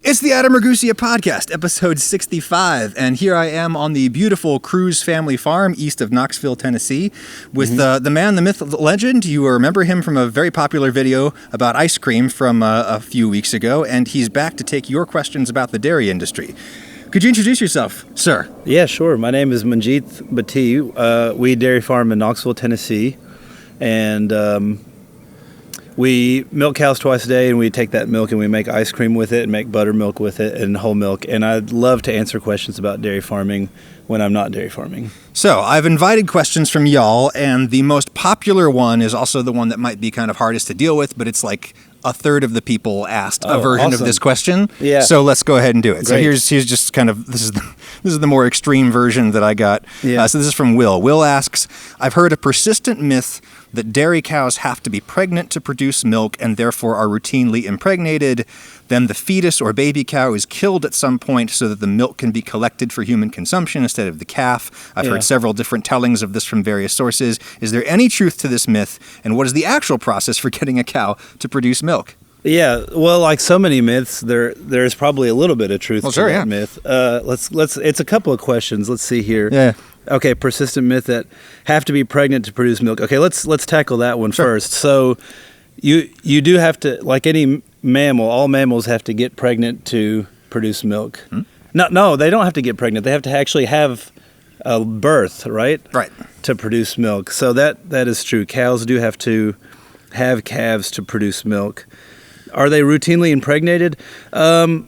It's the Adam Ragusia Podcast, episode 65, and here I am on the beautiful Cruz family farm east of Knoxville, Tennessee, with the man, the myth, the legend. You remember him from a very popular video about ice cream from a few weeks ago, and he's back to take your questions about the dairy industry. Could you introduce yourself, sir? Yeah, sure. My name is Manjit Bati. We dairy farm in Knoxville, Tennessee, and we milk cows twice a day, and we take that milk and we make ice cream with it and make buttermilk with it and whole milk. And I'd love to answer questions about dairy farming when I'm not dairy farming. So I've invited questions from y'all, and the most popular one is also the one that might be kind of hardest to deal with, but it's like a third of the people asked a version of this question. Yeah. So let's go ahead and do it. Great. So here's just kind of, this is the more extreme version that I got. Yeah. So this is from Will. Will asks, I've heard a persistent myth that dairy cows have to be pregnant to produce milk and therefore are routinely impregnated. Then the fetus or baby cow is killed at some point so that the milk can be collected for human consumption instead of the calf. I've heard several different tellings of this from various sources. Is there any truth to this myth? And what is the actual process for getting a cow to produce milk? Yeah, well, like so many myths, there's probably a little bit of truth to that myth. Let's. It's a couple of questions. Let's see here. Yeah. Okay, persistent myth that have to be pregnant to produce milk. Okay, let's tackle that one first. So, you do have to, like any mammal, all mammals have to get pregnant to produce milk. Hmm? No, they don't have to get pregnant. They have to actually have a birth, right? Right. To produce milk. So that is true. Cows do have to have calves to produce milk. Are they routinely impregnated? Well,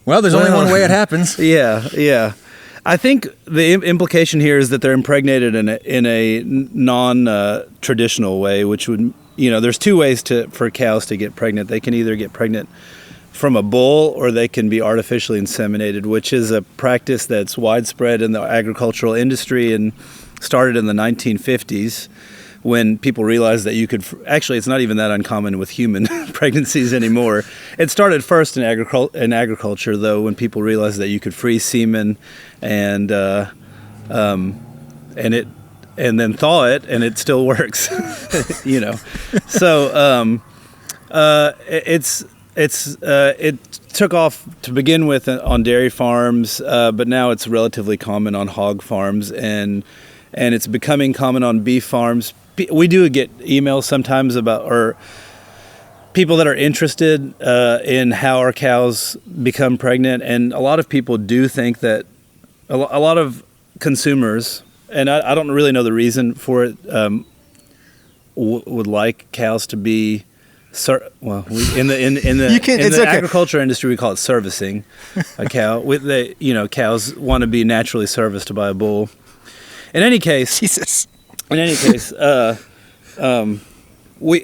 there's only one way it happens. Yeah. I think the implication here is that they're impregnated in a non-traditional way, which would, there's two ways for cows to get pregnant. They can either get pregnant from a bull or they can be artificially inseminated, which is a practice that's widespread in the agricultural industry and started in the 1950s. When people realized that you could, actually it's not even that uncommon with human pregnancies anymore. It started first in agriculture though, when people realized that you could freeze semen and then thaw it, and it still works. So it took off to begin with on dairy farms, but now it's relatively common on hog farms, and it's becoming common on beef farms. We do get emails sometimes or people that are interested in how our cows become pregnant, and a lot of people do think that a lot of consumers, and I don't really know the reason for it, would like cows to be in the agriculture industry we call it servicing a cow. Cows want to be naturally serviced by a bull. In any case, Jesus. We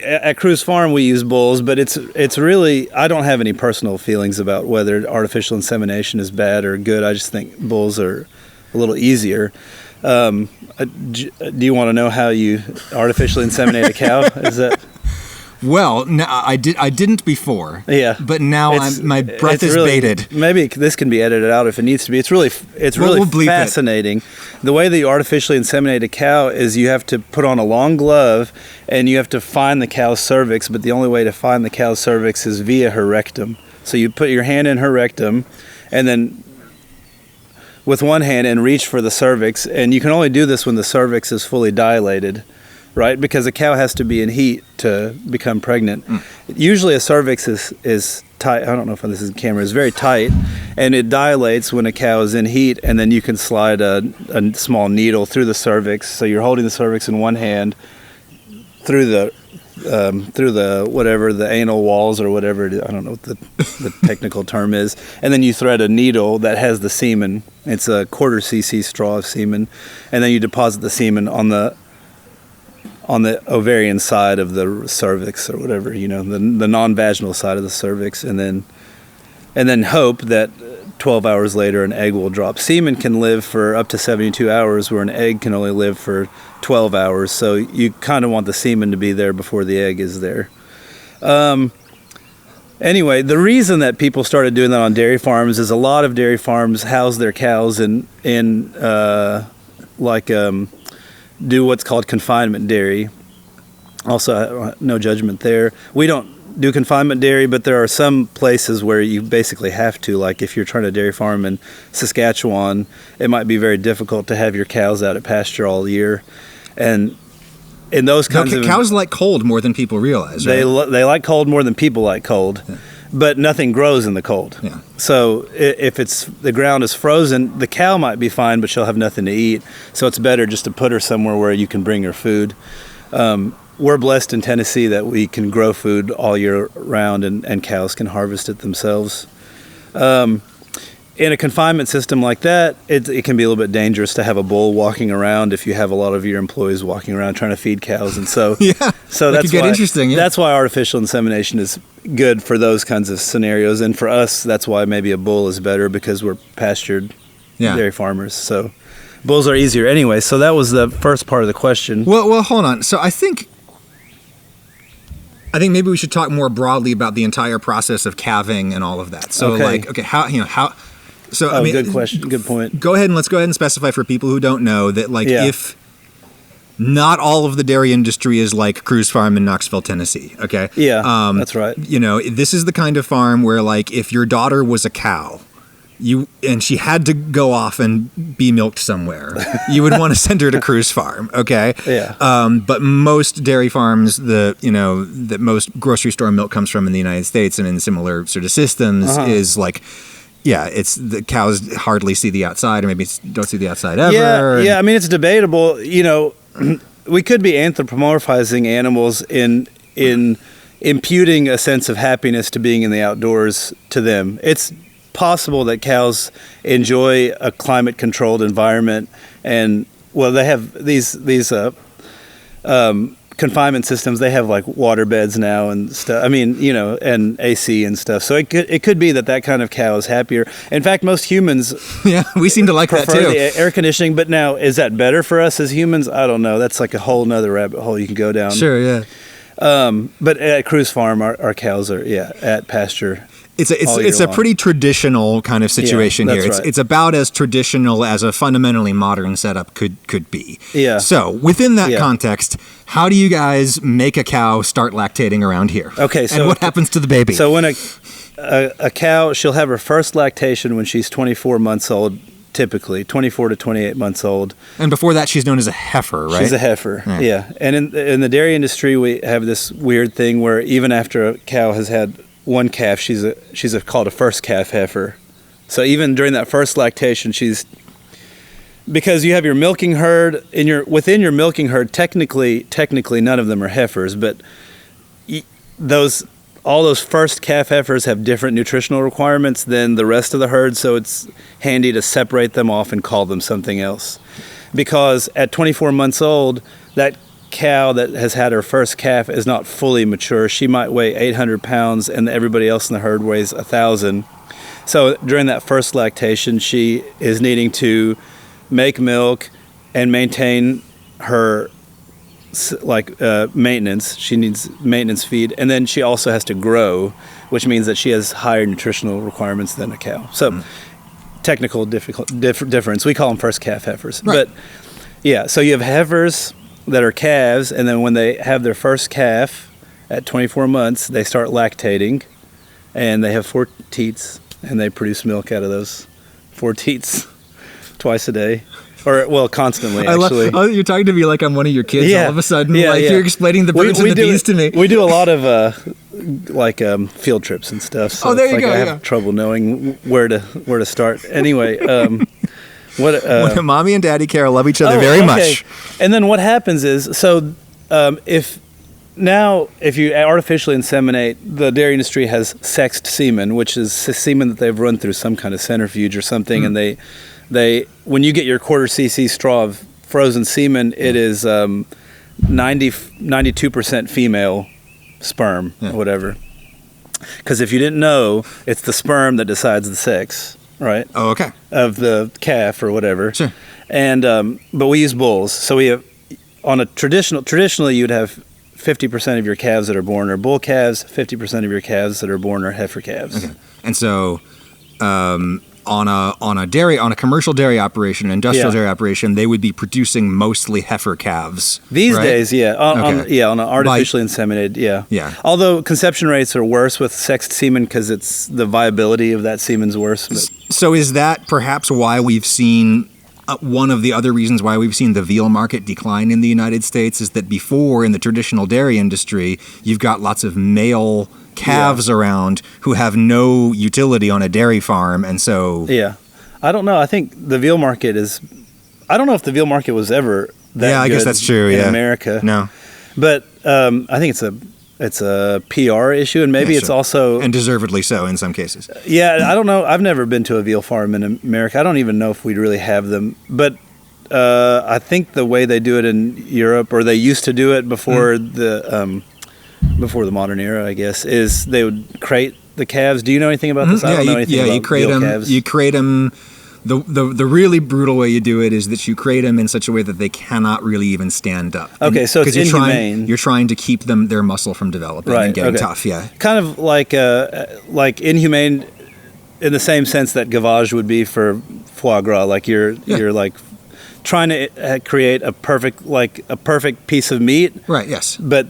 at Cruz Farm we use bulls, but it's really, I don't have any personal feelings about whether artificial insemination is bad or good. I just think bulls are a little easier. Do you want to know how you artificially inseminate a cow? Is that? Well, no, I didn't before. Yeah, but now my breath is bated. Maybe this can be edited out if it needs to be. It's really fascinating. The way that you artificially inseminate a cow is you have to put on a long glove and you have to find the cow's cervix. But the only way to find the cow's cervix is via her rectum. So you put your hand in her rectum, and then with one hand and reach for the cervix. And you can only do this when the cervix is fully dilated. Right, because a cow has to be in heat to become pregnant. Usually a cervix is tight. I don't know if this is in camera. It's very tight, and it dilates when a cow is in heat, and then you can slide a small needle through the cervix. So you're holding the cervix in one hand through the whatever, the anal walls or whatever it is. I don't know what the technical term is. And then you thread a needle that has the semen. It's a 1/4 cc straw of semen, and then you deposit the semen on the ovarian side of the cervix or whatever, the non-vaginal side of the cervix, and then hope that 12 hours later an egg will drop. Semen can live for up to 72 hours where an egg can only live for 12 hours. So you kind of want the semen to be there before the egg is there. Anyway, the reason that people started doing that on dairy farms is a lot of dairy farms house their cows in do what's called confinement dairy. Also, no judgment there. We don't do confinement dairy, but there are some places where you basically have to. Like if you're trying to dairy farm in Saskatchewan, it might be very difficult to have your cows out at pasture all year. And in those kinds of... Cows like cold more than people realize, right? They like cold more than people like cold. Yeah. But nothing grows in the cold. Yeah. So if the ground is frozen, the cow might be fine, but she'll have nothing to eat. So it's better just to put her somewhere where you can bring her food. We're blessed in Tennessee that we can grow food all year round, and cows can harvest it themselves. In a confinement system like that, it can be a little bit dangerous to have a bull walking around if you have a lot of your employees walking around trying to feed cows, and so so that's why interesting. Yeah. That's why artificial insemination is good for those kinds of scenarios, and for us, that's why maybe a bull is better because we're pastured dairy farmers. So bulls are easier anyway. So that was the first part of the question. Well, hold on. So I think maybe we should talk more broadly about the entire process of calving and all of that. So how. So I mean, good question. Good point. Let's go ahead and specify for people who don't know that, if not all of the dairy industry is like Cruz Farm in Knoxville, Tennessee. Okay. Yeah. That's right. This is the kind of farm where, if your daughter was a cow, and she had to go off and be milked somewhere, you would want to send her to Cruz Farm. Okay. Yeah. But most dairy farms, that most grocery store milk comes from in the United States and in similar sort of systems is it's the cows hardly see the outside, or maybe don't see the outside ever. Yeah. I mean, it's debatable. We could be anthropomorphizing animals in imputing a sense of happiness to being in the outdoors to them. It's possible that cows enjoy a climate-controlled environment, and they have these confinement systems. They have water beds now and stuff. I mean, and AC and stuff. So it could be that kind of cow is happier. In fact, most humans we seem to like that too. The air conditioning. But now, is that better for us as humans? I don't know. That's a whole nother rabbit hole you can go down. Sure, yeah. But at Cruz Farm, our cows are at pasture. It's a pretty traditional kind of situation here. It's about as traditional as a fundamentally modern setup could be. Yeah. So within that context, how do you guys make a cow start lactating around here? Okay. So and what happens to the baby? So when a cow, she'll have her first lactation when she's 24 months old. Typically 24 to 28 months old. And before that, she's known as a heifer, right? She's a heifer, yeah. And in the dairy industry, we have this weird thing where even after a cow has had one calf, she's called a first calf heifer. So even during that first lactation, because you have your milking herd within your milking herd. Technically, none of them are heifers, but all those first calf heifers have different nutritional requirements than the rest of the herd, so it's handy to separate them off and call them something else. Because at 24 months old, that cow that has had her first calf is not fully mature. She might weigh 800 pounds, and everybody else in the herd weighs 1,000. So during that first lactation, she is needing to make milk and maintain her maintenance. She needs maintenance feed, and then she also has to grow, which means that she has higher nutritional requirements than a cow. So technical difference. We call them first calf heifers. Right. But so you have heifers that are calves, and then when they have their first calf at 24 months, they start lactating, and they have 4 teats, and they produce milk out of those 4 teats twice a day. Or, constantly, actually. You're talking to me like I'm one of your kids all of a sudden. You're explaining the birds and the bees to me. We do a lot of, field trips and stuff. So there you go. I have trouble knowing where to start. Anyway, Mommy and Daddy care, love each other very much. And then what happens is, if you artificially inseminate, the dairy industry has sexed semen, which is semen that they've run through some kind of centrifuge or something, and they when you get your quarter cc straw of frozen semen, it is 92% female sperm or whatever. Because if you didn't know, it's the sperm that decides the sex, right? Oh, okay. Of the calf or whatever. Sure. And but we use bulls, so we have traditionally you'd have 50% of your calves that are born are bull calves, 50% of your calves that are born are heifer calves. Okay. And so on a commercial dairy operation, industrial dairy operation, they would be producing mostly heifer calves these right? days. Yeah, on an artificially inseminated. Yeah. Although conception rates are worse with sexed semen because it's the viability of that semen's worse. So is that perhaps why we've seen? One of the other reasons why we've seen the veal market decline in the United States is that before, in the traditional dairy industry, you've got lots of male calves around who have no utility on a dairy farm, and so... Yeah. I don't know. I think the veal market is... I don't know if the veal market was ever that good I guess that's true, in America. No. But I think it's a PR issue, and maybe it's also... And deservedly so in some cases. Yeah, I don't know. I've never been to a veal farm in America. I don't even know if we'd really have them. But I think the way they do it in Europe, or they used to do it before the modern era, I guess, is they would crate the calves. Do you know anything about this? I don't know anything about veal calves. You crate them... The really brutal way you do it is that you crate them in such a way that they cannot really even stand up. Okay, so it's inhumane. You're trying to keep their muscle from developing and getting tough. Yeah, kind of like inhumane in the same sense that gavage would be for foie gras. Like you're like trying to create a perfect piece of meat. Right. Yes. But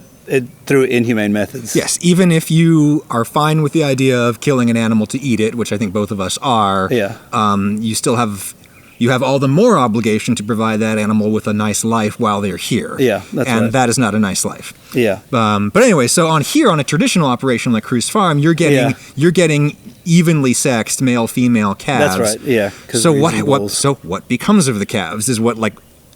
through inhumane methods. Yes, even if you are fine with the idea of killing an animal to eat it, which I think both of us are, you still have all the more obligation to provide that animal with a nice life while they're here. Yeah, that's right. And that is not a nice life. Yeah. But anyway, so on a traditional operation like Cruz Farm, you're getting evenly sexed male female calves. That's right. Yeah. So what becomes of the calves is what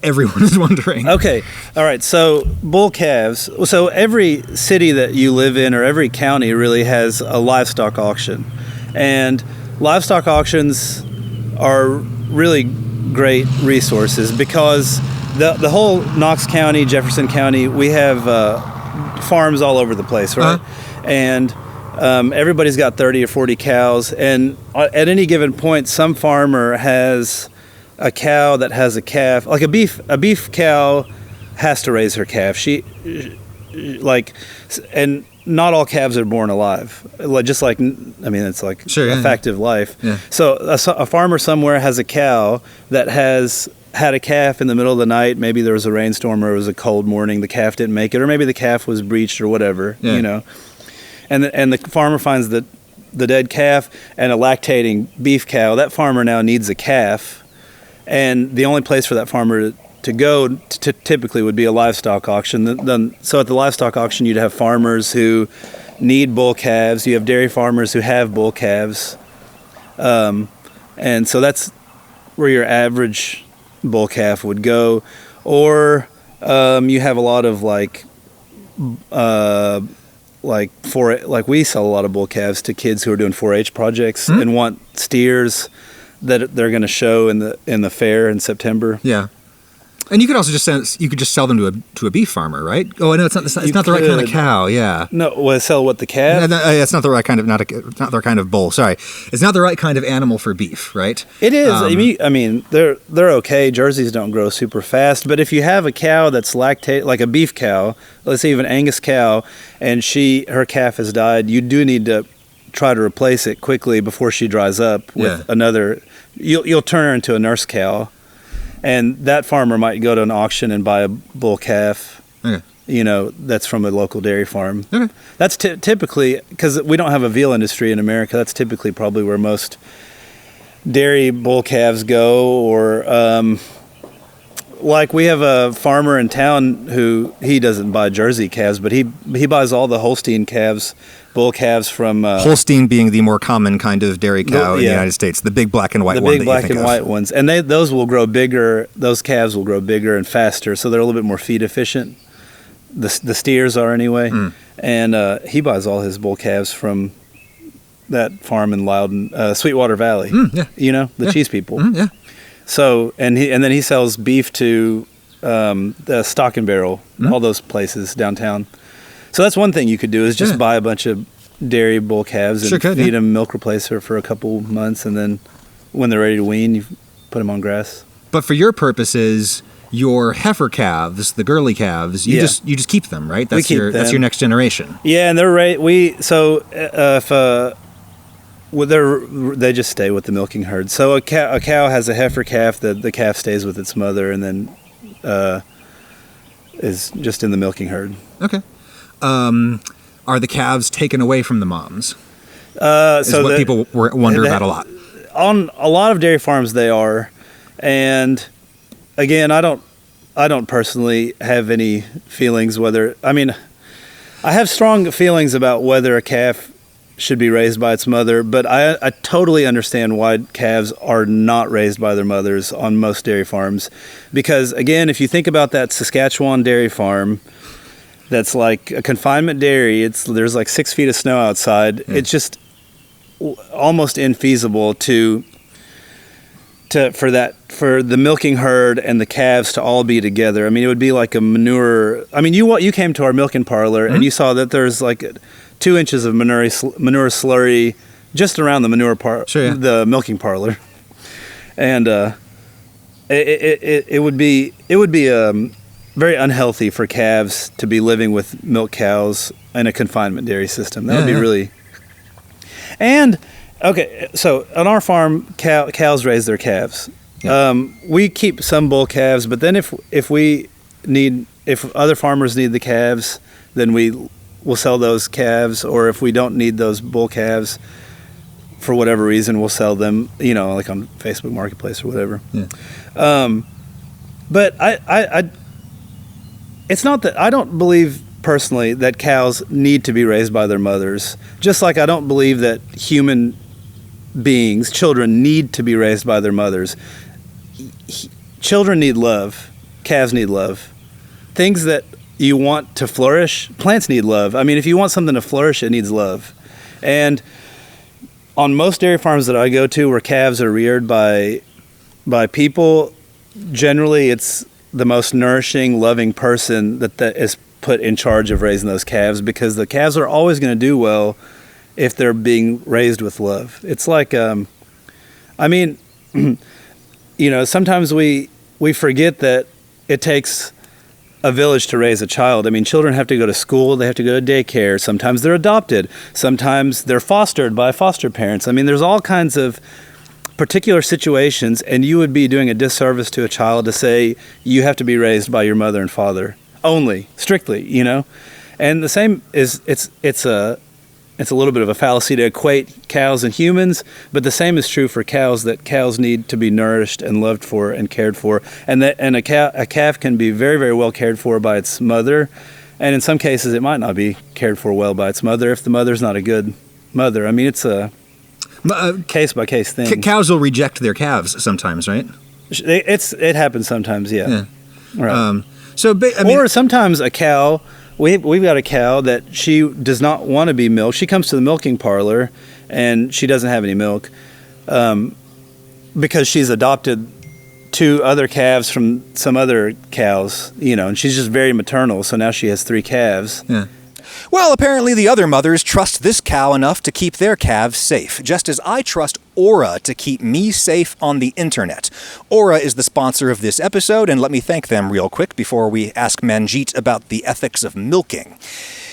everyone is wondering. Okay. All right. So bull calves. So every city that you live in or every county really has a livestock auction. And livestock auctions are really great resources because the whole Knox County, Jefferson County, we have farms all over the place, right? And everybody's got 30 or 40 cows. And at any given point, some farmer has a cow that has a calf, like a beef cow has to raise her calf. And not all calves are born alive. It's like a fact of life. Yeah. So a farmer somewhere has a cow that has had a calf in the middle of the night. Maybe there was a rainstorm or it was a cold morning. The calf didn't make it, or maybe the calf was breached or whatever, And the farmer finds the dead calf and a lactating beef cow. That farmer now needs a calf. And the only place for that farmer to go to typically would be a livestock auction. So at the livestock auction, you'd have farmers who need bull calves. You have dairy farmers who have bull calves. And so that's where your average bull calf would go. Or you have a lot of we sell a lot of bull calves to kids who are doing 4-H projects and want steers that they're going to show in the fair in September. Yeah, and you could also just sell them to a beef farmer, right? Oh, no, it's not the right kind of cow. Yeah. No, sell what, the calf? It's not the right kind of not the right kind of bull. Sorry, it's not the right kind of animal for beef, right? It is. I mean, they're okay. Jerseys don't grow super fast, but if you have a cow that's lactate, like a beef cow, let's say even Angus cow, and her calf has died, you do need to try to replace it quickly before she dries up with another. You'll turn her into a nurse cow, and that farmer might go to an auction and buy a bull calf. Okay. That's from a local dairy farm. Okay. That's typically, because we don't have a veal industry in America, that's typically probably where most dairy bull calves go. Or we have a farmer in town who he doesn't buy Jersey calves, but he buys all the Holstein calves, bull calves from... Holstein being the more common kind of dairy cow in the United States, the big black and white one. The big black and white ones. And those will grow bigger, those calves will grow bigger and faster, so they're a little bit more feed efficient. The steers are anyway. And he buys all his bull calves from that farm in Loudon, Sweetwater Valley. The cheese people. Yeah. So, and then he sells beef to the Stock and Barrel, all those places downtown. So that's one thing you could do is just buy a bunch of dairy bull calves and feed them milk replacer for a couple months, and then when they're ready to wean, you put them on grass. But for your purposes, your heifer calves, the girly calves, you just keep them, right? That's your next generation. Yeah, and they're right. they just stay with the milking herd. So a cow has a heifer calf. The calf stays with its mother, and then is just in the milking herd. Okay. Are the calves taken away from the moms? People wonder about a lot. On a lot of dairy farms, they are, and again, I don't personally have any feelings whether. I mean, I have strong feelings about whether a calf should be raised by its mother, but I totally understand why calves are not raised by their mothers on most dairy farms. Because again, if you think about that Saskatchewan dairy farm, that's like a confinement dairy, there's like 6 feet of snow outside. It's just almost infeasible for the milking herd and the calves to all be together. I mean, it would be like a manure. I mean, you came to our milking parlor and you saw that there's like 2 inches of manure slurry just around the the milking parlor, and it would be very unhealthy for calves to be living with milk cows in a confinement dairy system. That would be really. And okay, so on our farm, cows raise their calves. Yeah. We keep some bull calves, but then if other farmers need the calves, then we'll sell those calves, or if we don't need those bull calves for whatever reason, we'll sell them, like on Facebook Marketplace or whatever. Yeah. But it's not that I don't believe personally that cows need to be raised by their mothers, just like I don't believe that human beings, children, need to be raised by their mothers. Children need love. Calves need love. Things that you want to flourish, plants need love. I mean, if you want something to flourish, it needs love. And on most dairy farms that I go to where calves are reared by people, generally it's the most nourishing, loving person that is put in charge of raising those calves, because the calves are always going to do well if they're being raised with love. It's like, sometimes we forget that it takes a village to raise a child. I mean, children have to go to school, they have to go to daycare. Sometimes they're adopted. Sometimes they're fostered by foster parents. I mean, there's all kinds of particular situations, and you would be doing a disservice to a child to say you have to be raised by your mother and father only, strictly, And the same is, it's a little bit of a fallacy to equate cows and humans, but the same is true for cows, that cows need to be nourished and loved for and cared for, and a calf can be very, very well cared for by its mother, and in some cases it might not be cared for well by its mother if the mother's not a good mother. I mean, it's a case-by-case thing. Cows will reject their calves sometimes, right? It happens sometimes, yeah. Right. Or sometimes a cow. We've got a cow that she does not want to be milked. She comes to the milking parlor, and she doesn't have any milk because she's adopted 2 other calves from some other cows, and she's just very maternal. So now she has 3 calves. Yeah. Well, apparently the other mothers trust this cow enough to keep their calves safe, just as I trust Aura to keep me safe on the internet. Aura is the sponsor of this episode, and let me thank them real quick before we ask Manjit about the ethics of milking.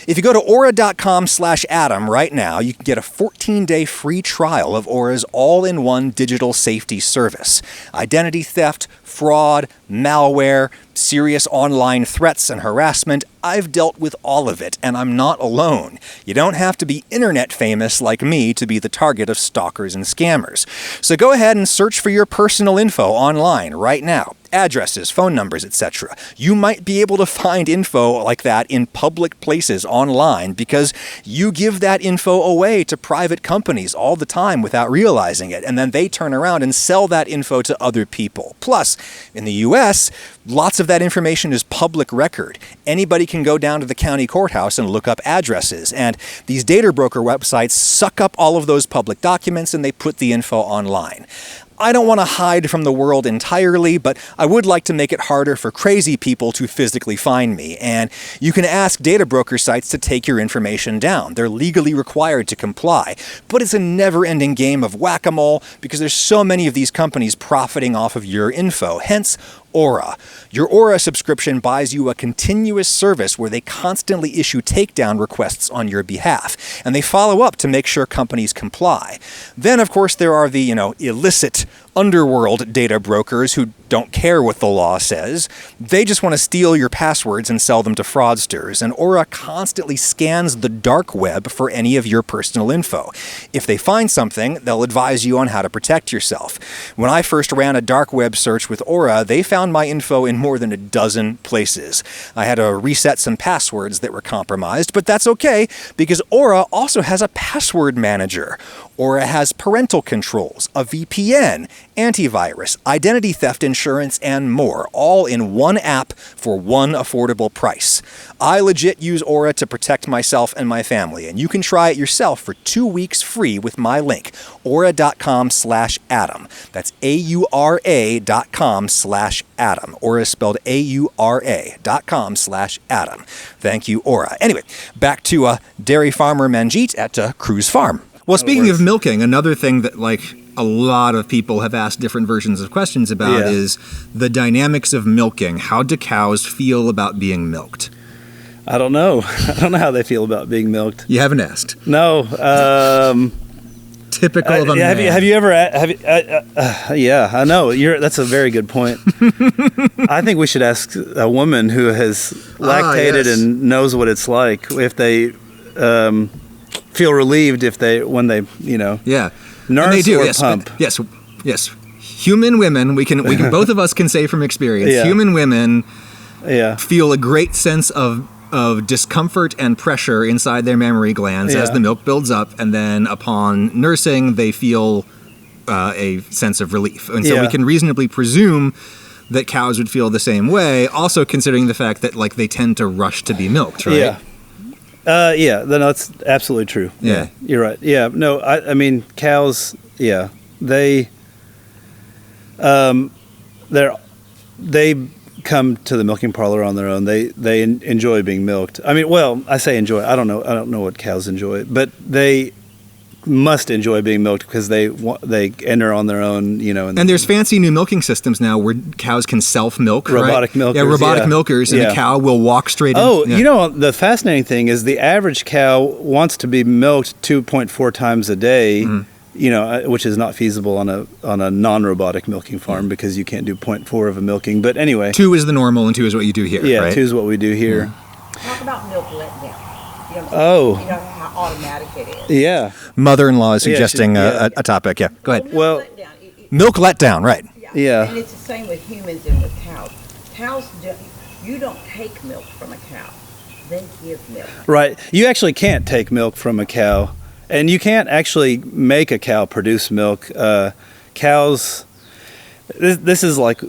If you go to aura.com/Adam right now, you can get a 14-day free trial of Aura's all-in-one digital safety service. Identity theft, fraud, malware, serious online threats and harassment, I've dealt with all of it, and I'm not alone. You don't have to be internet famous like me to be the target of stalkers and scammers. So go ahead and search for your personal info online right now. Addresses, phone numbers, etc. You might be able to find info like that in public places online because you give that info away to private companies all the time without realizing it, and then they turn around and sell that info to other people. Plus, in the US, lots of that information is public record. Anybody can go down to the county courthouse and look up addresses, and these data broker websites suck up all of those public documents and they put the info online. I don't want to hide from the world entirely, but I would like to make it harder for crazy people to physically find me, and you can ask data broker sites to take your information down. They're legally required to comply, but it's a never-ending game of whack-a-mole because there's so many of these companies profiting off of your info. Hence, Aura. Your Aura subscription buys you a continuous service where they constantly issue takedown requests on your behalf, and they follow up to make sure companies comply. Then, of course, there are the, illicit underworld data brokers who don't care what the law says. They just want to steal your passwords and sell them to fraudsters, and Aura constantly scans the dark web for any of your personal info. If they find something, they'll advise you on how to protect yourself. When I first ran a dark web search with Aura, they found my info in more than a dozen places. I had to reset some passwords that were compromised, but that's okay because Aura also has a password manager. Aura has parental controls, a VPN, antivirus, identity theft insurance, and more, all in one app for one affordable price. I legit use Aura to protect myself and my family, and you can try it yourself for 2 weeks free with my link, aura.com/Adam. That's AURA.com/Adam. Aura is spelled AURA.com/Adam. Thank you, Aura. Anyway, back to dairy farmer Manjit at Cruz Farm. Well, speaking of milking, another thing that, a lot of people have asked different versions of questions about is the dynamics of milking. How do cows feel about being milked? I don't know. I don't know how they feel about being milked. You haven't asked? No. Typical of a man. Have you ever? Yeah, I know. That's a very good point. I think we should ask a woman who has lactated and knows what it's like if they feel relieved when they nurse or pump. Yes. Human women, we can both of us can say from experience. Human women feel a great sense of discomfort and pressure inside their mammary glands as the milk builds up, and then upon nursing they feel a sense of relief. And so we can reasonably presume that cows would feel the same way, also considering the fact that they tend to rush to be milked, right? No, that's absolutely true. Yeah. You're right. Yeah, no, I mean, cows, they come to the milking parlor on their own. They enjoy being milked. I mean, well, I say enjoy. I don't know what cows enjoy, but they must enjoy being milked because they enter on their own, And there's fancy new milking systems now where cows can self-milk, robotic milkers. Yeah, robotic milkers, and the cow will walk straight in. Oh, the fascinating thing is the average cow wants to be milked 2.4 times a day, which is not feasible on a non-robotic milking farm because you can't do 0.4 of a milking. But anyway. 2 is the normal and 2 is what you do here, right? 2 is what we do here. Talk about milk letdown. Oh. How automatic it is. Yeah. Mother-in-law is suggesting a topic. Yeah, go ahead. Well, milk letdown, right. Yeah. And it's the same with humans and with cows. You don't take milk from a cow. They give milk. Right. You actually can't take milk from a cow. And you can't actually make a cow produce milk. Cows, this is like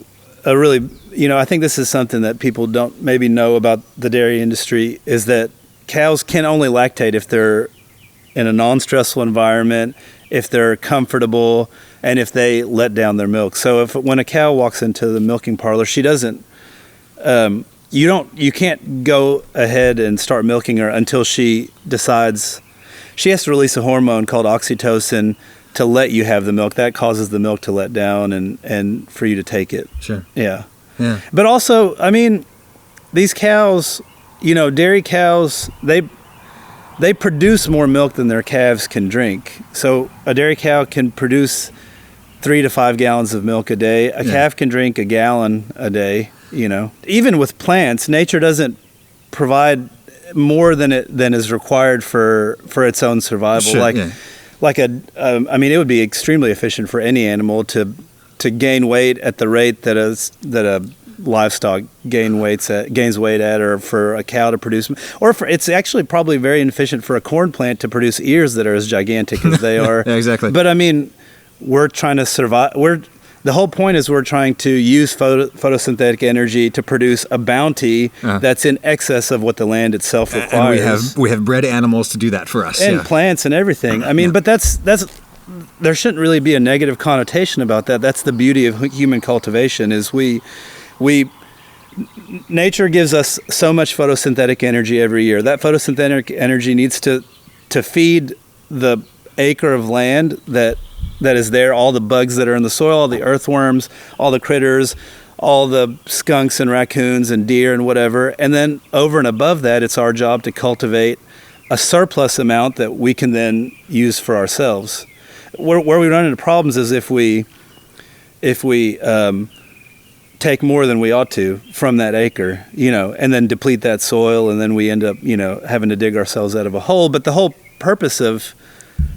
a really, I think this is something that people don't maybe know about the dairy industry, is that cows can only lactate if they're in a non-stressful environment, if they're comfortable, and if they let down their milk. So when a cow walks into the milking parlor, she doesn't, you can't go ahead and start milking her until she decides. She has to release a hormone called oxytocin to let you have the milk. That causes the milk to let down and for you to take it. Sure. Yeah. But also, I mean, these cows, dairy cows, they produce more milk than their calves can drink. So a dairy cow can produce 3 to 5 gallons of milk a day. A calf can drink a gallon a day, Even with plants, nature doesn't provide more than is required for its own survival. Sure, I mean, it would be extremely efficient for any animal to gain weight at the rate that a livestock gains weight at, or for a cow to produce, it's actually probably very inefficient for a corn plant to produce ears that are as gigantic as they are. Yeah, exactly. But I mean, we're trying to survive. The whole point is we're trying to use photosynthetic energy to produce a bounty that's in excess of what the land itself requires. And we have bred animals to do that for us. And plants and everything. I mean, but that's there shouldn't really be a negative connotation about that. That's the beauty of human cultivation, is nature gives us so much photosynthetic energy every year. That photosynthetic energy needs to feed the acre of land that is there, all the bugs that are in the soil, all the earthworms, all the critters, all the skunks and raccoons and deer and whatever. And then over and above that, it's our job to cultivate a surplus amount that we can then use for ourselves. Where we run into problems is if we take more than we ought to from that acre, and then deplete that soil, and then we end up, having to dig ourselves out of a hole. But the whole purpose of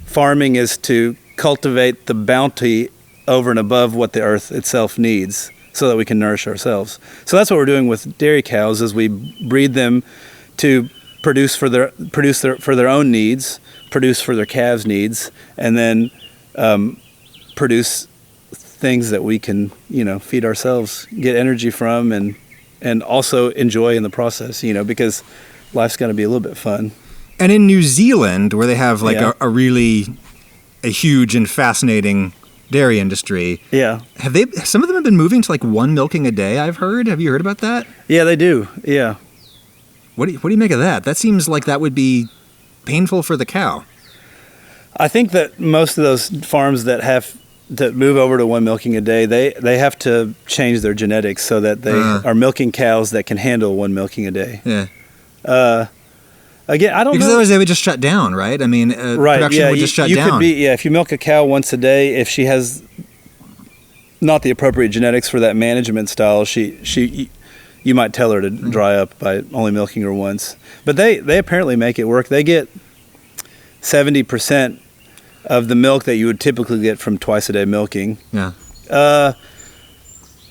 farming is to cultivate the bounty over and above what the earth itself needs, so that we can nourish ourselves. So that's what we're doing with dairy cows, is we breed them to produce for their own needs, produce for their calves' needs, and then produce things that we can, feed ourselves, get energy from, and also enjoy in the process, because life's got to be a little bit fun. And in New Zealand, where they have a really huge and fascinating dairy industry, some of them have been moving to 1 milking a day, I've heard. Have you heard about that? Yeah, they do. Yeah. What do you make of that? That seems like that would be painful for the cow. I think that most of those farms that move over to 1 milking a day, they have to change their genetics so that they are milking cows that can handle 1 milking a day. Yeah. Again, I don't know. Because otherwise they would just shut down, right? I mean, production would just shut down. If you milk a cow once a day, if she has not the appropriate genetics for that management style, you might tell her to dry up by only milking her once. But they apparently make it work. They get 70% of the milk that you would typically get from twice a day milking. Yeah.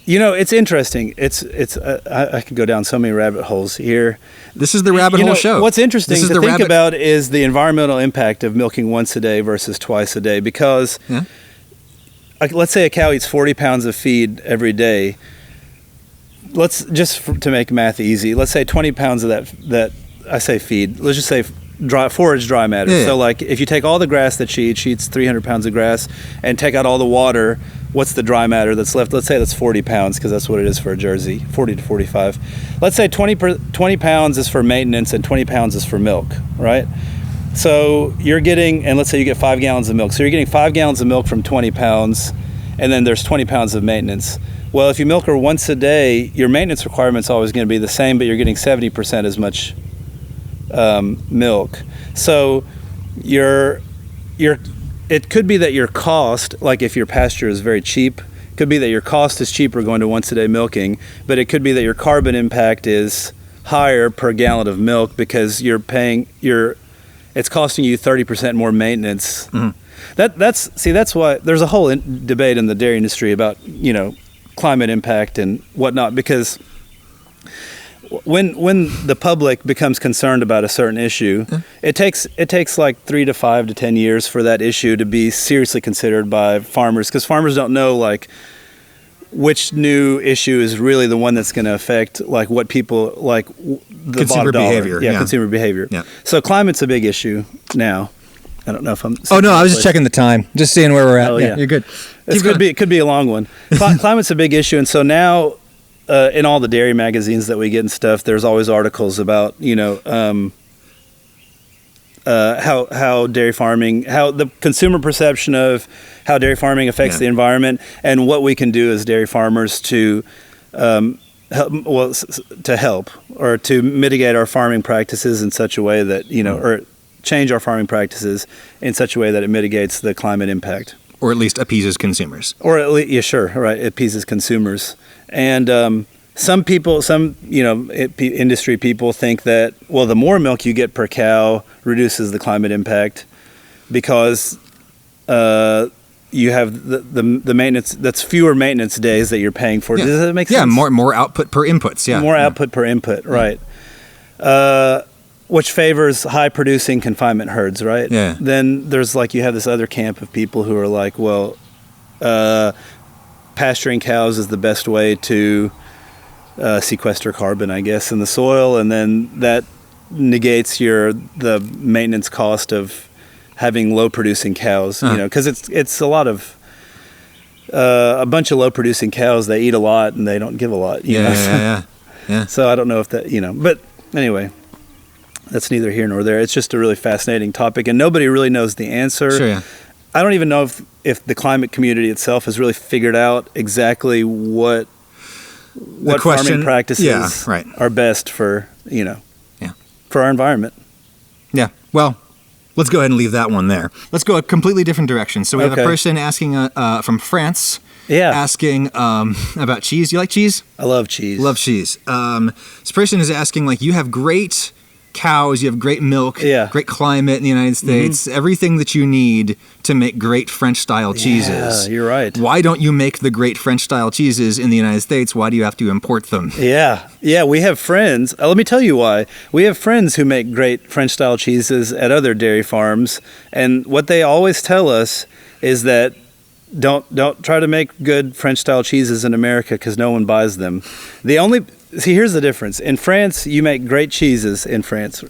It's interesting. I could go down so many rabbit holes here. This is the rabbit hole show. What's interesting to think about is the environmental impact of milking once a day versus twice a day. Because let's say a cow eats 40 pounds of feed every day. Let's to make math easy. Let's say 20 pounds of that I say feed. Let's just say forage dry matter. Yeah. So if you take all the grass that she eats 300 pounds of grass, and take out all the water, what's the dry matter that's left? Let's say that's 40 pounds, because that's what it is for a Jersey, 40 to 45. Let's say 20 pounds is for maintenance and 20 pounds is for milk, right? So you're getting, and let's say you get 5 gallons of milk. So you're getting 5 gallons of milk from 20 pounds, and then there's 20 pounds of maintenance. Well, if you milk her once a day, your maintenance requirement's always going to be the same, but you're getting 70% as much milk. So it could be that your cost, if your pasture is very cheap, could be that your cost is cheaper going to once a day milking, but it could be that your carbon impact is higher per gallon of milk because it's costing you 30% more maintenance. Mm-hmm. That's why there's a whole debate in the dairy industry about, climate impact and whatnot, because when the public becomes concerned about a certain issue, it takes 3 to 5 to 10 years for that issue to be seriously considered by farmers, because farmers don't know which new issue is really the one that's going to affect what people the consumer behavior. Yeah, consumer behavior. Yeah. So climate's a big issue now. I don't know if I'm. Oh no, I was just checking the time, just seeing where we're at. Oh, yeah. You're good. It could be a long one. Climate's a big issue, and so now. In all the dairy magazines that we get and stuff, there's always articles about how dairy farming, how the consumer perception of how dairy farming affects the environment, and what we can do as dairy farmers to help or to mitigate our farming practices in such a way that or change our farming practices in such a way that it mitigates the climate impact, or at least appeases consumers. Or at least, right, appeases consumers. And some industry people think that, the more milk you get per cow reduces the climate impact because you have the maintenance, that's fewer maintenance days that you're paying for. Yeah. Does that make sense? Yeah, more output per inputs. Yeah, more output per input, right. Which favors high producing confinement herds, right? Yeah. Then there's you have this other camp of people who are pasturing cows is the best way to sequester carbon, I guess, in the soil, and then that negates the maintenance cost of having low producing cows. Because it's a lot of a bunch of low producing cows. They eat a lot and they don't give a lot. Yeah. So I don't know if that but anyway, that's neither here nor there. It's just a really fascinating topic, and nobody really knows the answer. Sure. Yeah. I don't even know if the climate community itself has really figured out exactly what what farming practices are best for, for our environment. Yeah. Well, let's go ahead and leave that one there. Let's go a completely different direction. So we have a person asking from France. Yeah. Asking about cheese. You like cheese? I love cheese. Love cheese. This person is asking, like, you have great cows, you have great milk, great climate in the United States, everything that you need to make great French-style cheeses. Yeah, you're right. Why don't you make the great French-style cheeses in the United States? Why do you have to import them? Yeah, we have friends. Let me tell you why. We have friends who make great French-style cheeses at other dairy farms, and what they always tell us is that don't try to make good French-style cheeses in America because no one buys them. Here's the difference. In France, you make great cheeses. In France,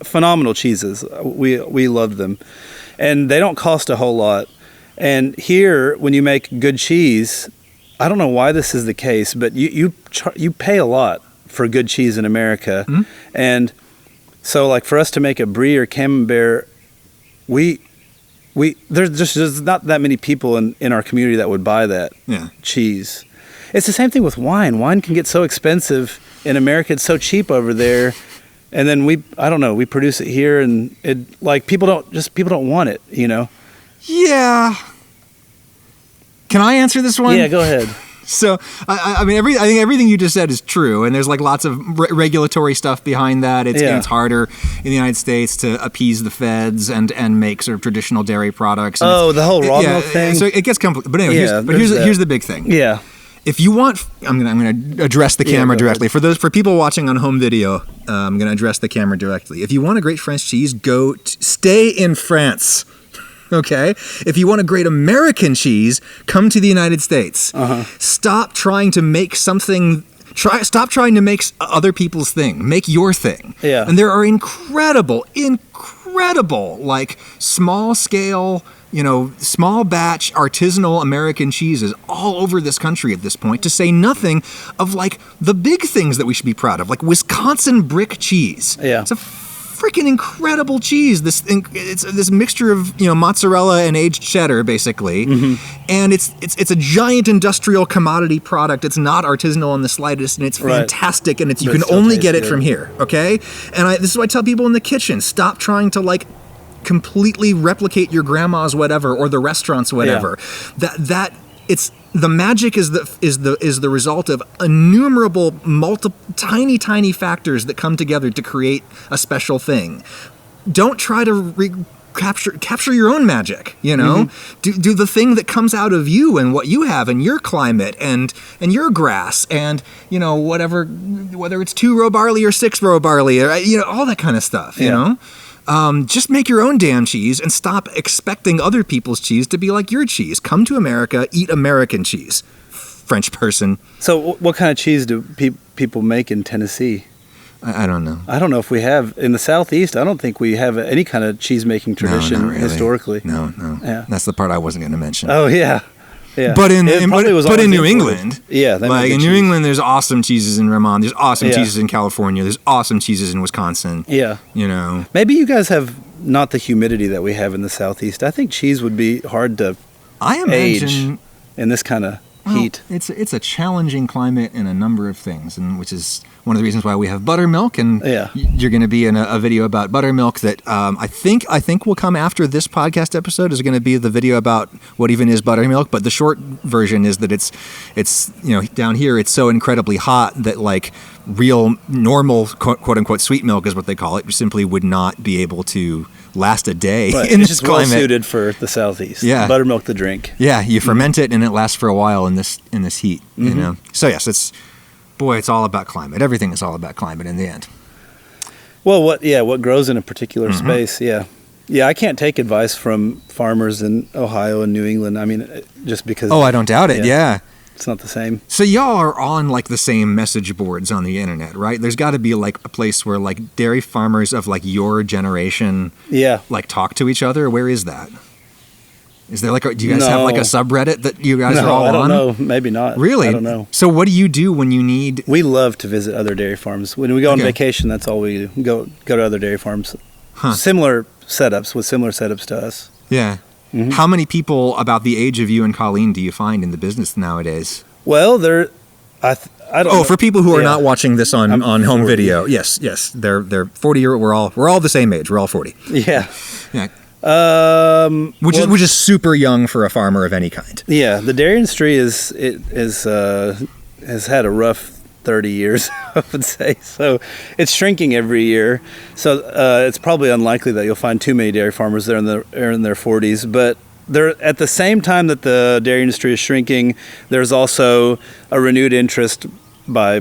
phenomenal cheeses. We love them, and they don't cost a whole lot. And here, when you make good cheese, I don't know why this is the case, but you pay a lot for good cheese in America, and so like for us to make a brie or camembert, there's not that many people in our community that would buy that cheese. It's the same thing with wine. Wine can get so expensive in America. It's so cheap over there. And then we produce it here, and it like people don't want it, Yeah. Can I answer this one? Yeah, go ahead. So, I think everything you just said is true, and there's like lots of regulatory stuff behind that. It's harder in the United States to appease the feds and make sort of traditional dairy products. And the whole raw milk thing. So it gets complicated. But anyway, here's the big thing. Yeah. If you want, I'm going to address the camera directly. For people watching on home video, I'm going to address the camera directly. If you want a great French cheese, stay in France. Okay? If you want a great American cheese, come to the United States. Stop trying to make something. Stop trying to make other people's thing. Make your thing. Yeah. And there are incredible, like small scale, small batch artisanal American cheeses all over this country at this point, to say nothing of like the big things that we should be proud of, like Wisconsin brick cheese. Yeah. It's a freaking incredible cheese. It's this mixture of mozzarella and aged cheddar, basically, and it's a giant industrial commodity product. It's not artisanal in the slightest, and it's fantastic. And you can only get it from here. Okay, and this is what I tell people in the kitchen: stop trying to like completely replicate your grandma's whatever or the restaurant's whatever. The magic is the result of innumerable tiny factors that come together to create a special thing. Don't try to capture your own magic, do the thing that comes out of you and what you have and your climate and your grass and whatever, whether it's 2-row barley or 6-row barley, or all that kind of stuff. Just make your own damn cheese and stop expecting other people's cheese to be like your cheese. Come to America, eat American cheese, French person. So what kind of cheese do people make in Tennessee? I don't know. I don't know if we have. In the Southeast, I don't think we have any kind of cheese-making tradition not really. Historically. No. Yeah. That's the part I wasn't going to mention. Oh, yeah. Yeah. But in New England, in New England, there's awesome cheeses in Vermont. There's awesome cheeses in California. There's awesome cheeses in Wisconsin. Yeah, Maybe you guys have not the humidity that we have in the Southeast. I think cheese would be hard to age in this kind of heat. It's a challenging climate in a number of things, and which is one of the reasons why we have buttermilk. And you're going to be in a video about buttermilk that I think will come after this podcast episode. Is going to be the video about what even is buttermilk. But the short version is that it's down here it's so incredibly hot that like real normal quote unquote sweet milk is what they call it simply would not be able to last a day in this climate. Well suited for the Southeast. Yeah, buttermilk the drink. Yeah, you ferment it and it lasts for a while in this heat. So yes, it's all about climate. Everything is all about climate in the end. Well, what grows in a particular space? Yeah. I can't take advice from farmers in Ohio and New England. I mean, just because. Oh, I don't doubt it. Yeah. It's not the same. So y'all are on like the same message boards on the internet, right? There's got to be like a place where like dairy farmers of like your generation, like talk to each other. Where is that? Is there do you guys have like a subreddit that you guys are all on? I don't know. Maybe not. Really? I don't know. So what do you do when you need? We love to visit other dairy farms. When we go on vacation, that's all we do. Go to other dairy farms. Similar setups to us. Yeah. Mm-hmm. How many people about the age of you and Colleen do you find in the business nowadays? Well, I don't know. For people who are not watching this on home 40. Video, yes, they're 40. We're all the same age. We're all 40. Yeah. Which is super young for a farmer of any kind. Yeah, the dairy industry has had a rough 30 years, I would say. So it's shrinking every year. So it's probably unlikely that you'll find too many dairy farmers there in their 40s. But there, at the same time that the dairy industry is shrinking, there's also a renewed interest by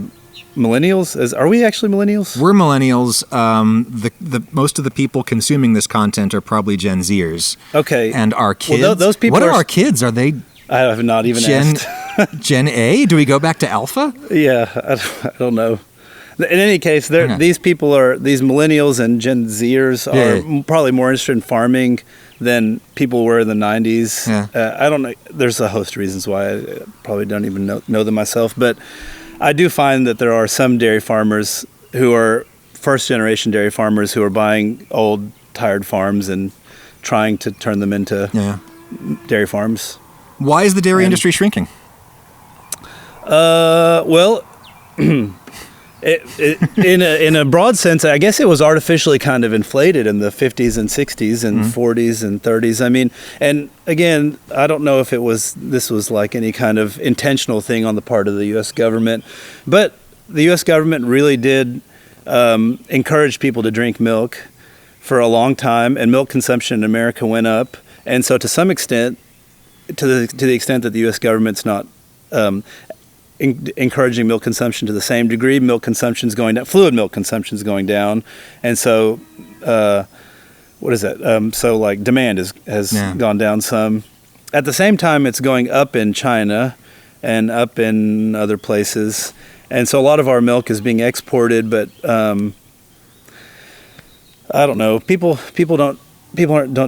millennials. Are we actually millennials? We're millennials. The most of the people consuming this content are probably Gen Zers. Okay. And our kids. Well, those people. What are our kids? Are they? I have not even asked. Gen A? Do we go back to Alpha? Yeah, I don't know. In any case, these millennials and Gen Zers are probably more interested in farming than people were in the 90s. Yeah. I don't know. There's a host of reasons why. I probably don't even know them myself. But I do find that there are some dairy farmers who are first-generation dairy farmers who are buying old, tired farms and trying to turn them into dairy farms. Why is the dairy industry shrinking? Well, in a broad sense, I guess it was artificially kind of inflated in the 50s and 60s and 40s and 30s. I mean, and again, I don't know if this was like any kind of intentional thing on the part of the U.S. government, but the U.S. government really did encourage people to drink milk for a long time, and milk consumption in America went up. And so to some extent, to the extent that the U.S. government's not encouraging milk consumption to the same degree, milk consumption's going down, fluid milk consumption's going down, and so what is that? So like demand has gone down some. At the same time, it's going up in China and up in other places, and so a lot of our milk is being exported. But I don't know. People don't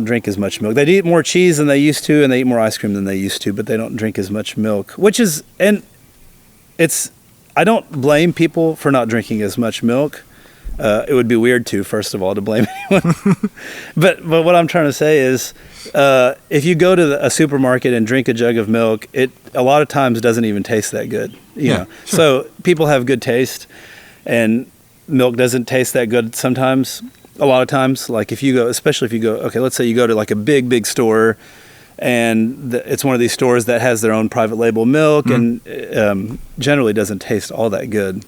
drink as much milk. They eat more cheese than they used to, and they eat more ice cream than they used to, but they don't drink as much milk, I don't blame people for not drinking as much milk. It would be weird first of all, to blame anyone. But what I'm trying to say is, if you go to a supermarket and drink a jug of milk, it a lot of times doesn't even taste that good. You know? Sure. So people have good taste, and milk doesn't taste that good sometimes. A lot of times, like especially if you go, okay, let's say you go to like a big store, and it's one of these stores that has their own private label milk, and generally doesn't taste all that good.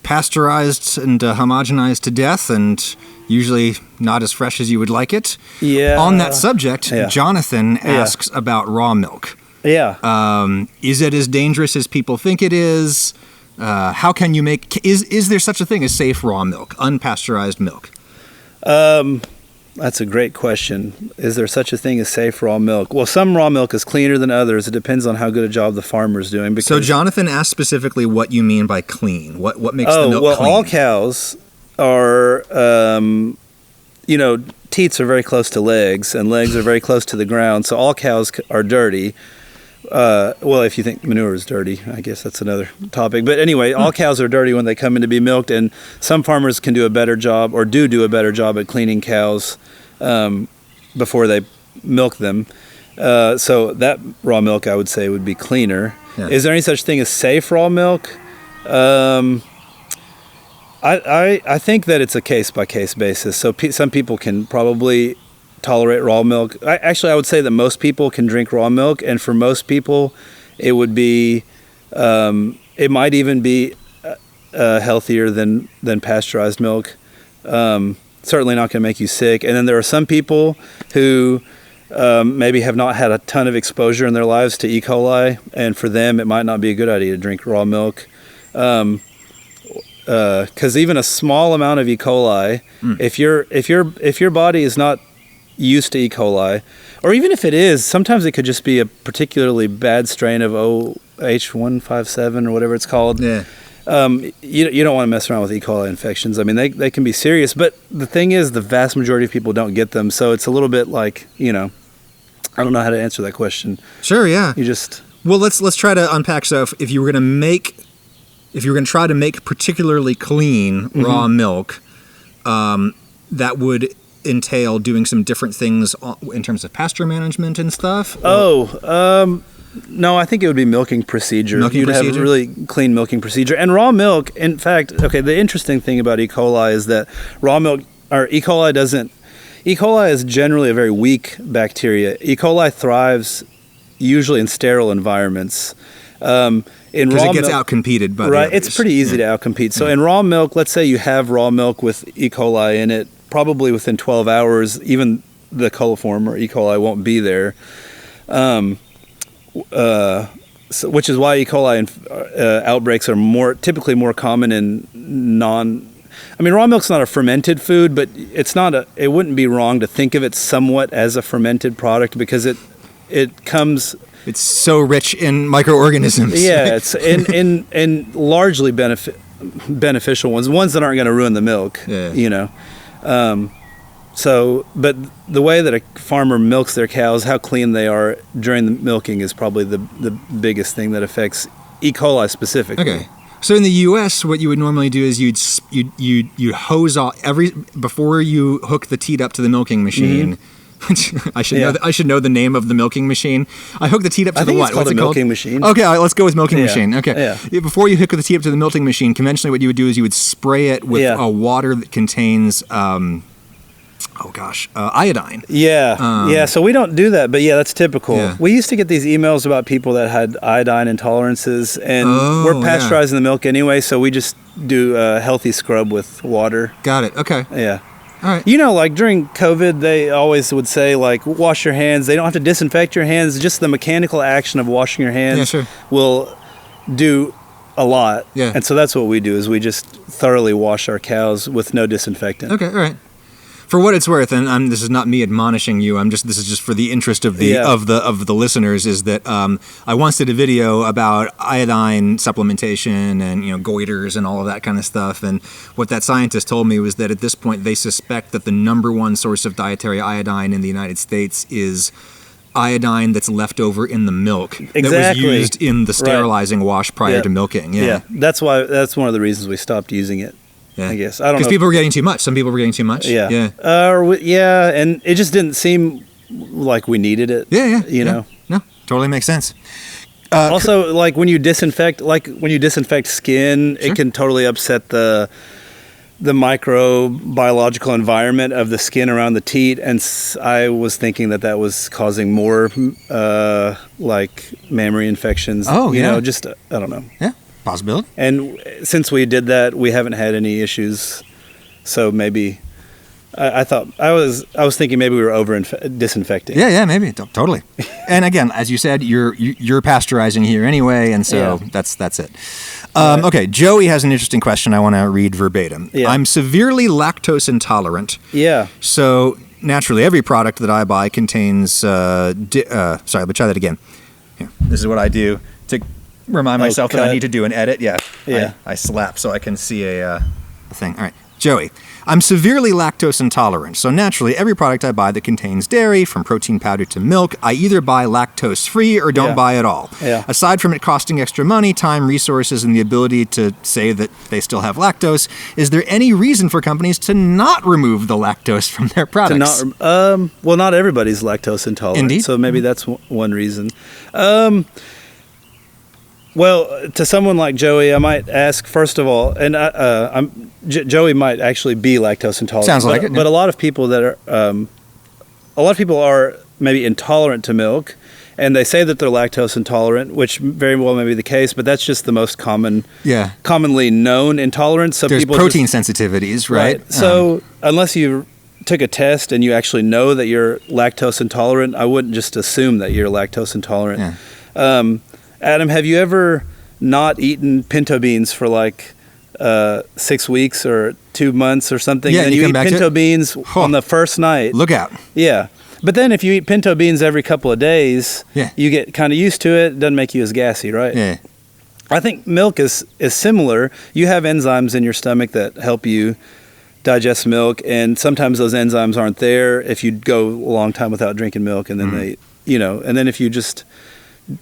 Pasteurized and homogenized to death, and usually not as fresh as you would like it. Yeah. On that subject, Jonathan asks about raw milk. Yeah. Is it as dangerous as people think it is? How can you is there such a thing as safe raw milk, unpasteurized milk? That's a great question. Is there such a thing as safe raw milk? Well, some raw milk is cleaner than others. It depends on how good a job the farmer's doing. So Jonathan asked specifically what you mean by clean. What makes the milk clean? All cows are, teats are very close to legs, and legs are very close to the ground. So all cows are dirty. Well, if you think manure is dirty, I guess that's another topic. But anyway, all cows are dirty when they come in to be milked, and some farmers can do a better job, or do a better job at cleaning cows before they milk them. So that raw milk, I would say, would be cleaner. Yeah. Is there any such thing as safe raw milk? I think that it's a case-by-case basis. So some people can probably tolerate raw milk. I would say that most people can drink raw milk, and for most people, it would be, it might even be healthier than pasteurized milk. Certainly not going to make you sick. And then there are some people who maybe have not had a ton of exposure in their lives to E. coli, and for them, it might not be a good idea to drink raw milk. Because even a small amount of E. coli, if your body is not used to E. coli, or even if it is, sometimes it could just be a particularly bad strain of OH157 or whatever it's called. Yeah. You don't want to mess around with E. coli infections. I mean, they can be serious, but the thing is, the vast majority of people don't get them, so it's a little bit like, I don't know how to answer that question. Sure, yeah. Well, let's try to unpack. So if you were going to try to make particularly clean raw milk, that would entail doing some different things in terms of pasture management and stuff? No, I think it would be milking procedure. Milking You'd procedure? have a really clean milking procedure. And raw milk, in fact, okay, the interesting thing about E. coli is that raw milk, or E. coli doesn't, E. coli is generally a very weak bacteria. E. coli thrives usually in sterile environments. Because it gets outcompeted by right. the It's pretty easy to outcompete. So in raw milk, let's say you have raw milk with E. coli in it, probably within 12 hours, even the coliform or E. coli won't be there. Which is why E. coli outbreaks are typically more common in raw milk's not a fermented food, but it wouldn't be wrong to think of it somewhat as a fermented product because it's so rich in microorganisms. Yeah, it's in largely beneficial ones that aren't going to ruin the milk. Yeah. You know. But the way that a farmer milks their cows, how clean they are during the milking is probably the biggest thing that affects E. coli specifically. Okay. So in the U.S., what you would normally do is you'd hose off before you hook the teat up to the milking machine. Mm-hmm. I should know the name of the milking machine. I hook the teat up to the what? What's it called? Milking machine. Okay, all right, let's go with milking machine. Okay. Yeah. Before you hook the teat up to the milking machine, conventionally what you would do is you would spray it with a water that contains iodine. Yeah. So we don't do that, but that's typical. Yeah. We used to get these emails about people that had iodine intolerances, and we're pasteurizing the milk anyway, so we just do a healthy scrub with water. Got it. Okay. Yeah. All right. You know, like during COVID, they always would say, like, wash your hands. They don't have to disinfect your hands. Just the mechanical action of washing your hands will do a lot. Yeah. And so that's what we do, is we just thoroughly wash our cows with no disinfectant. Okay. All right. For what it's worth, and this is not me admonishing you. This is just for the interest of the of the listeners. Is that I once did a video about iodine supplementation and goiters and all of that kind of stuff. And what that scientist told me was that at this point they suspect that the number one source of dietary iodine in the United States is iodine that's left over in the milk that was used in the sterilizing wash prior to milking. Yeah, that's one of the reasons we stopped using it. Yeah. I guess. I don't know. Because people were getting too much. Some people were getting too much. Yeah. And it just didn't seem like we needed it. Yeah. You know? No, totally makes sense. Also, like when you disinfect skin, it can totally upset the microbiological environment of the skin around the teat, and I was thinking that was causing more like mammary infections. Oh, yeah. Just I don't know. Yeah. Possibility. And since we did that, we haven't had any issues. So maybe I was thinking maybe we were disinfecting. Yeah, maybe totally. And again, as you said, you're pasteurizing here anyway, and so that's it. Okay, Joey has an interesting question I want to read verbatim. Yeah. I'm severely lactose intolerant. Yeah. So naturally, every product that I buy contains. Sorry, let me try that again. Here, this is what I do to remind myself that I need to do an edit. Yeah. I slap so I can see a thing. All right. Joey, I'm severely lactose intolerant, so naturally every product I buy that contains dairy, from protein powder to milk, I either buy lactose-free or don't buy at all. Yeah. Aside from it costing extra money, time, resources, and the ability to say that they still have lactose, is there any reason for companies to not remove the lactose from their products? Well, not everybody's lactose intolerant. Indeed. So maybe that's one reason. Well, to someone like Joey, I might ask, first of all, and Joey might actually be lactose intolerant. Sounds like it. But a lot of people are maybe intolerant to milk, and they say that they're lactose intolerant, which very well may be the case, but that's just the most commonly known intolerance. So there's protein sensitivities, right? So unless you took a test and you actually know that you're lactose intolerant, I wouldn't just assume that you're lactose intolerant. Yeah. Adam, have you ever not eaten pinto beans for like 6 weeks or 2 months or something? Yeah, and you eat pinto beans on the first night. Look out. Yeah. But then if you eat pinto beans every couple of days, you get kind of used to it. It doesn't make you as gassy, right? Yeah. I think milk is similar. You have enzymes in your stomach that help you digest milk, and sometimes those enzymes aren't there if you go a long time without drinking milk, and then and then if you just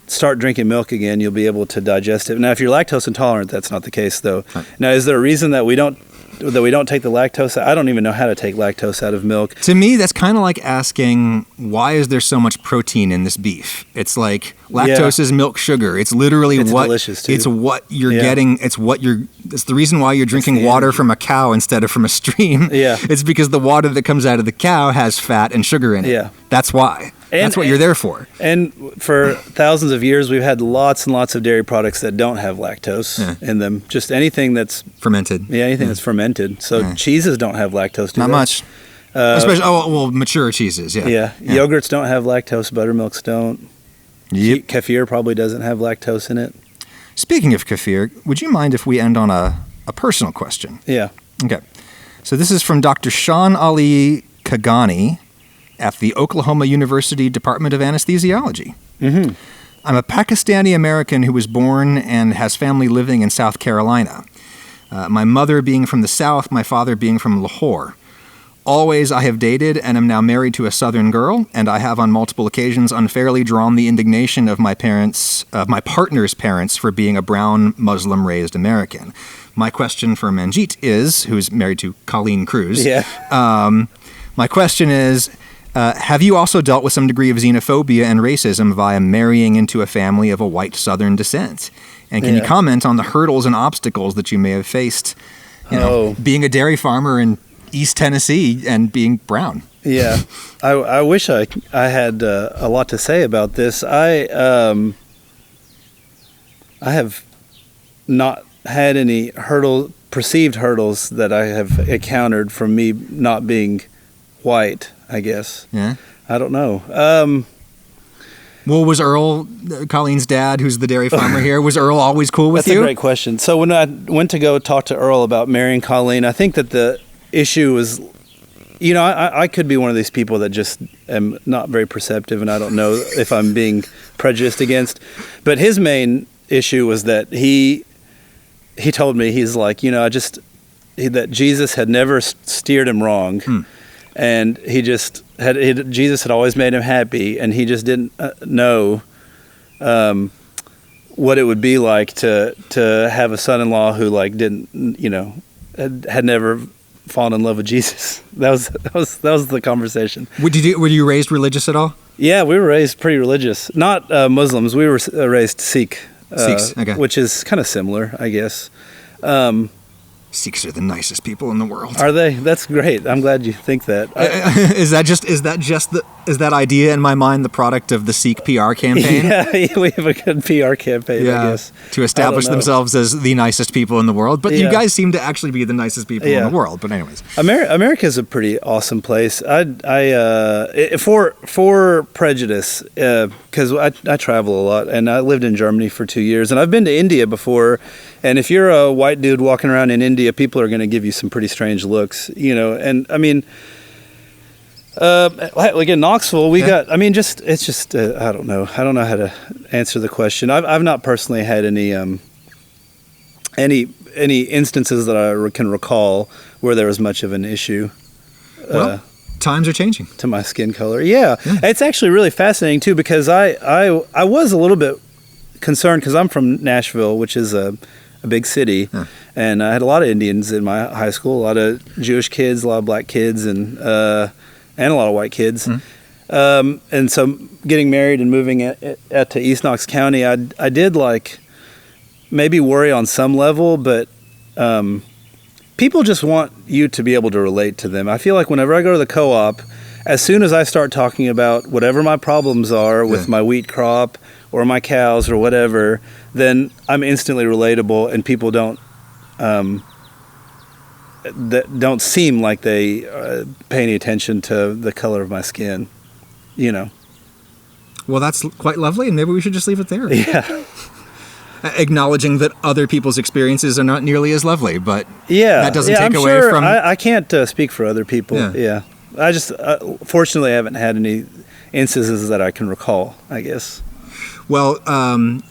start drinking milk again, you'll be able to digest it. Now, if you're lactose intolerant, that's not the case, though. Right. Now, is there a reason that we don't that we don't take the lactose. I don't even know how to take lactose out of milk. To me, that's kind of like asking, why is there so much protein in this beef? It's like lactose is milk sugar. It's literally it's delicious too. It's what you're getting. It's the reason why you're drinking water from a cow instead of from a stream. Yeah. It's because the water that comes out of the cow has fat and sugar in it. Yeah. That's why. That's what you're there for. And for thousands of years, we've had lots and lots of dairy products that don't have lactose in them. Just anything that's fermented. Yeah, anything that's fermented. So cheeses don't have lactose. Not much. Especially, mature cheeses. Yeah. Yogurts don't have lactose. Buttermilks don't. Yep. Kefir probably doesn't have lactose in it. Speaking of kefir, would you mind if we end on a personal question? Yeah. Okay. So this is from Dr. Sean Ali Kagani at the Oklahoma University Department of Anesthesiology. Mm-hmm. I'm a Pakistani American who was born and has family living in South Carolina. My mother being from the South, my father being from Lahore. Always I have dated and am now married to a Southern girl, and I have on multiple occasions unfairly drawn the indignation of my partner's parents for being a brown Muslim-raised American. My question for Manjit is, who's married to Colleen Cruz. Yeah. My question is, have you also dealt with some degree of xenophobia and racism via marrying into a family of a white Southern descent? And can you comment on the hurdles and obstacles that you may have faced, being a dairy farmer in East Tennessee and being brown? Yeah, I wish I had a lot to say about this. I have not had any perceived hurdles that I have encountered from me not being white, I guess. Yeah. I don't know. Well, was Earl, Colleen's dad, who's the dairy farmer here, was Earl always cool with you? That's a great question. So when I went to go talk to Earl about marrying Colleen, I think that the issue was, I could be one of these people that just am not very perceptive, and I don't know if I'm being prejudiced against. But his main issue was that he told me, he's like, that Jesus had never steered him wrong. And Jesus had always made him happy, and he just didn't know what it would be like to have a son-in-law who had never fallen in love with Jesus. That was the conversation. Were you raised religious at all? Yeah, we were raised pretty religious. Not Muslims. We were raised Sikh. Sikhs, okay. Which is kind of similar, I guess. Sikhs are the nicest people in the world. Are they? That's great. I'm glad you think that. Is that idea in my mind the product of the Sikh PR campaign? Yeah, we have a good PR campaign, I guess. To establish themselves as the nicest people in the world. But you guys seem to actually be the nicest people in the world. But anyways. America is a pretty awesome place. For prejudice, because I travel a lot, and I lived in Germany for 2 years, and I've been to India before. And if you're a white dude walking around in India, people are going to give you some pretty strange looks, and I mean, like in Knoxville, we got, I don't know how to answer the question. I've not personally had any instances that I can recall where there was much of an issue. Well, times are changing. To my skin color. Yeah. It's actually really fascinating too, because I was a little bit concerned because I'm from Nashville, which is a big city, and I had a lot of Indians in my high school, a lot of Jewish kids, a lot of black kids, and a lot of white kids. And so getting married and moving to East Knox County, I did maybe worry on some level, but people just want you to be able to relate to them. I feel like whenever I go to the co-op, as soon as I start talking about whatever my problems are with my wheat crop or my cows or whatever, then I'm instantly relatable, and people don't seem like they pay any attention to the color of my skin, Well, that's quite lovely, and maybe we should just leave it there. Yeah. Acknowledging that other people's experiences are not nearly as lovely, but that doesn't take I'm away sure from... I can't speak for other people. Yeah. I just, fortunately, I haven't had any instances that I can recall, I guess. Well,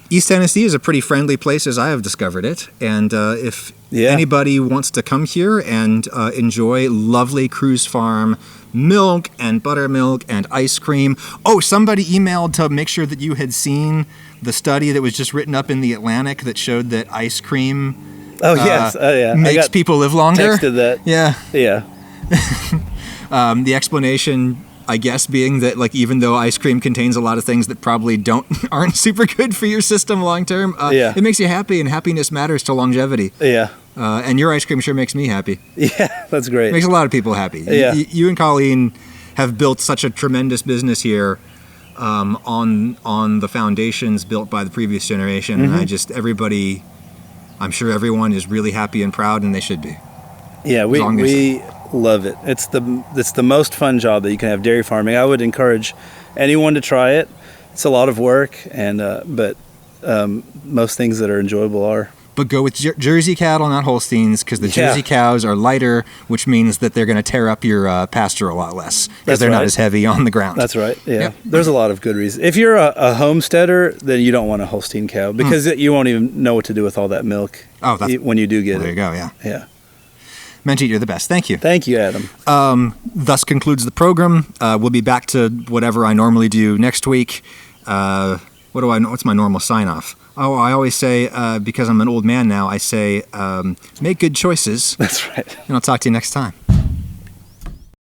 East Tennessee is a pretty friendly place as I have discovered it. And if anybody wants to come here and enjoy lovely Cruz Farm milk and buttermilk and ice cream. Oh, somebody emailed to make sure that you had seen the study that was just written up in The Atlantic that showed that ice cream Oh, yes. Oh, yeah. Makes people live longer. Texted that. Yeah. Yeah. The explanation, I guess, being that like even though ice cream contains a lot of things that probably aren't super good for your system long term, it makes you happy, and happiness matters to longevity. Yeah. And your ice cream sure makes me happy. Yeah, that's great. It makes a lot of people happy. Yeah. You and Colleen have built such a tremendous business here on the foundations built by the previous generation, and I'm sure everyone is really happy and proud, and they should be. Yeah, we love it. It's the most fun job that you can have, dairy farming. I would encourage anyone to try it. It's a lot of work, and but most things that are enjoyable are. But go with Jersey cattle, not Holsteins, because the Jersey cows are lighter, which means that they're going to tear up your pasture a lot less because they're not as heavy on the ground. That's right. Yeah. Yep. There's a lot of good reasons. If you're a homesteader, then you don't want a Holstein cow because you won't even know what to do with all that milk when you do get it. There you go, yeah. Yeah. Manjit, you're the best. Thank you. Thank you, Adam. Thus concludes the program. We'll be back to whatever I normally do next week. What do I know? What's my normal sign-off? Oh, I always say, because I'm an old man now, I say, make good choices. That's right. And I'll talk to you next time.